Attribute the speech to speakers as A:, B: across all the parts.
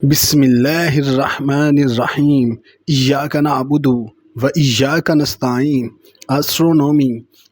A: बिस्मिल्लाहिर्रहमानिर्रहीम। इय्याका नअबुदु व इय्याका नस्तईन।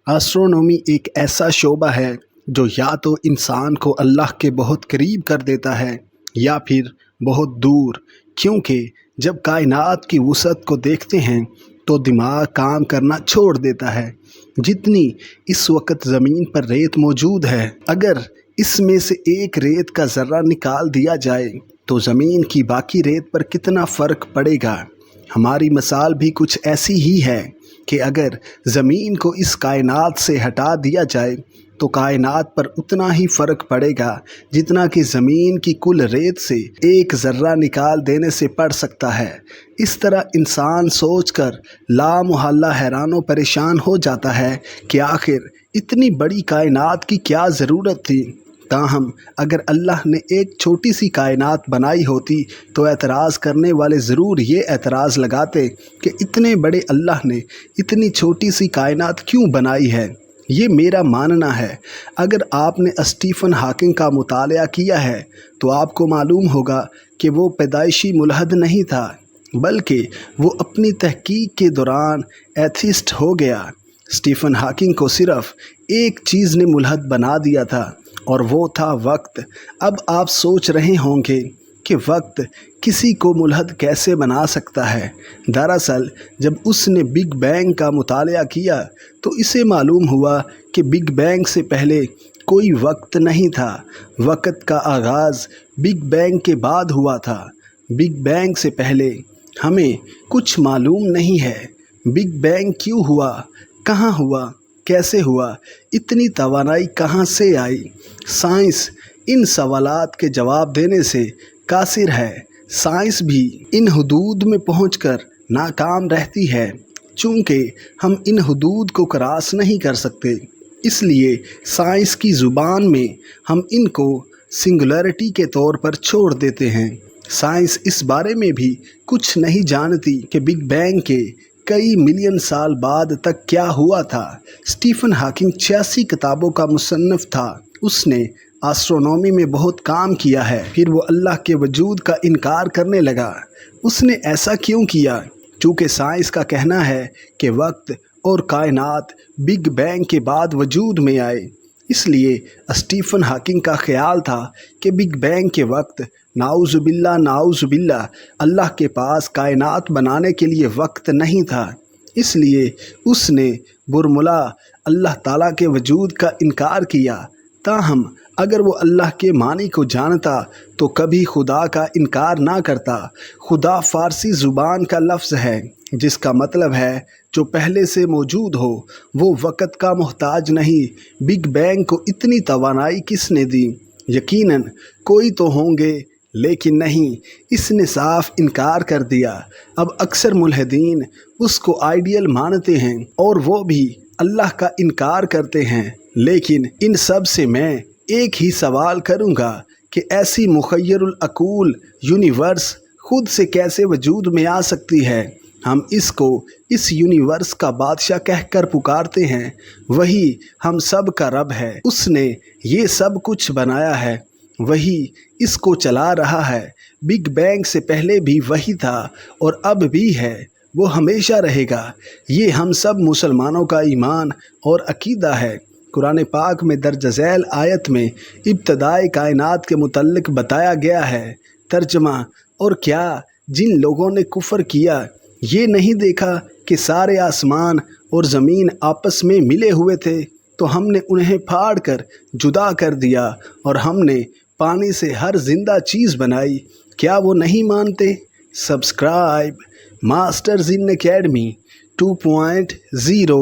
A: एस्ट्रोनॉमी एक ऐसा शोबा है जो या तो इंसान को अल्लाह के बहुत करीब कर देता है या फिर बहुत दूर, क्योंकि जब कायनात की वुसअत को देखते हैं तो दिमाग काम करना छोड़ देता है। जितनी इस वक्त ज़मीन पर रेत मौजूद है, अगर इसमें से एक रेत का ज़र्रा निकाल दिया जाए तो ज़मीन की बाकी रेत पर कितना फ़र्क पड़ेगा। हमारी मिसाल भी कुछ ऐसी ही है कि अगर ज़मीन को इस कायनात से हटा दिया जाए तो कायनात पर उतना ही फ़र्क पड़ेगा जितना कि ज़मीन की कुल रेत से एक ज़र्रा निकाल देने से पड़ सकता है। इस तरह इंसान सोचकर लामुहल्ला हैरान परेशान हो जाता है कि आखिर इतनी बड़ी कायनात की क्या ज़रूरत थी। ताहम अगर अल्लाह ने एक छोटी सी कायनात बनाई होती तो एतराज़ करने वाले ज़रूर ये एतराज़ लगाते कि इतने बड़े अल्लाह ने इतनी छोटी सी कायनात क्यों बनाई है। ये मेरा मानना है। अगर आपने स्टीफ़न हॉकिंग का मुतालिया किया है तो आपको मालूम होगा कि वो पैदाइशी मुल्हद नहीं था, बल्कि वो अपनी तहकीक के दौरान एथिस्ट हो गया। स्टीफ़न हॉकिंग को सिर्फ़ एक चीज़ ने मुल्हद बना दिया था और वो था वक्त। अब आप सोच रहे होंगे कि वक्त किसी को मुल्हद कैसे बना सकता है। दरअसल जब उसने बिग बैंग का मुतालिया किया तो इसे मालूम हुआ कि बिग बैंग से पहले कोई वक्त नहीं था। वक्त का आगाज़ बिग बैंग के बाद हुआ था। बिग बैंग से पहले हमें कुछ मालूम नहीं है। बिग बैंग क्यों हुआ, कहाँ हुआ, कैसे हुआ, इतनी तवानाई कहाँ से आई। साइंस इन सवालात के जवाब देने से कासिर है। साइंस भी इन हुदूद में पहुंचकर नाकाम रहती है। चूँकि हम इन हुदूद को क्रॉस नहीं कर सकते, इसलिए साइंस की ज़ुबान में हम इनको सिंगुलरिटी के तौर पर छोड़ देते हैं। साइंस इस बारे में भी कुछ नहीं जानती कि बिग बैंग के कई मिलियन साल बाद तक क्या हुआ था। स्टीफ़न हॉकिंग 86 किताबों का मुसन्निफ़ था। उसने एस्ट्रोनॉमी में बहुत काम किया है। फिर वो अल्लाह के वजूद का इनकार करने लगा। उसने ऐसा क्यों किया? चूँकि साइंस का कहना है कि वक्त और कायनात बिग बैंग के बाद वजूद में आए, इसलिए स्टीफ़न हॉकिंग का ख्याल था कि बिग बैंग के वक्त नाउज़ुबिल्लाह अल्लाह के पास कायनात बनाने के लिए वक्त नहीं था। इसलिए उसने बुरमुला अल्लाह ताला के वजूद का इनकार किया। ताहम अगर वो अल्लाह के मानी को जानता तो कभी खुदा का इनकार ना करता। खुदा फ़ारसी ज़ुबान का लफ्ज़ है जिसका मतलब है जो पहले से मौजूद हो। वो वक़्त का मोहताज नहीं। बिग बैंग को इतनी तवानाई किसने दी? यकीनन कोई तो होंगे, लेकिन नहीं, इसने साफ इनकार कर दिया। अब अक्सर मुल्हिदीन उसको आइडियल मानते हैं और वो भी अल्लाह का इनकार करते हैं। लेकिन इन सब से मैं एक ही सवाल करूँगा कि ऐसी मुखय्यरुल अकूल यूनिवर्स खुद से कैसे वजूद में आ सकती है। हम इसको इस यूनिवर्स का बादशाह कहकर पुकारते हैं। वही हम सब का रब है। उसने ये सब कुछ बनाया है, वही इसको चला रहा है। बिग बैंग से पहले भी वही था और अब भी है, वो हमेशा रहेगा। ये हम सब मुसलमानों का ईमान और अकीदा है। कुरान पाक में दर्ज झैल आयत में इब्तदाई कायनात के मुतल्लिक बताया गया है। तर्जमा: और क्या जिन लोगों ने कुफ्र किया ये नहीं देखा कि सारे आसमान और ज़मीन आपस में मिले हुए थे, तो हमने उन्हें फाड़ कर जुदा कर दिया और हमने पानी से हर जिंदा चीज़ बनाई। क्या वो नहीं मानते? Subscribe masters in academy 2.0।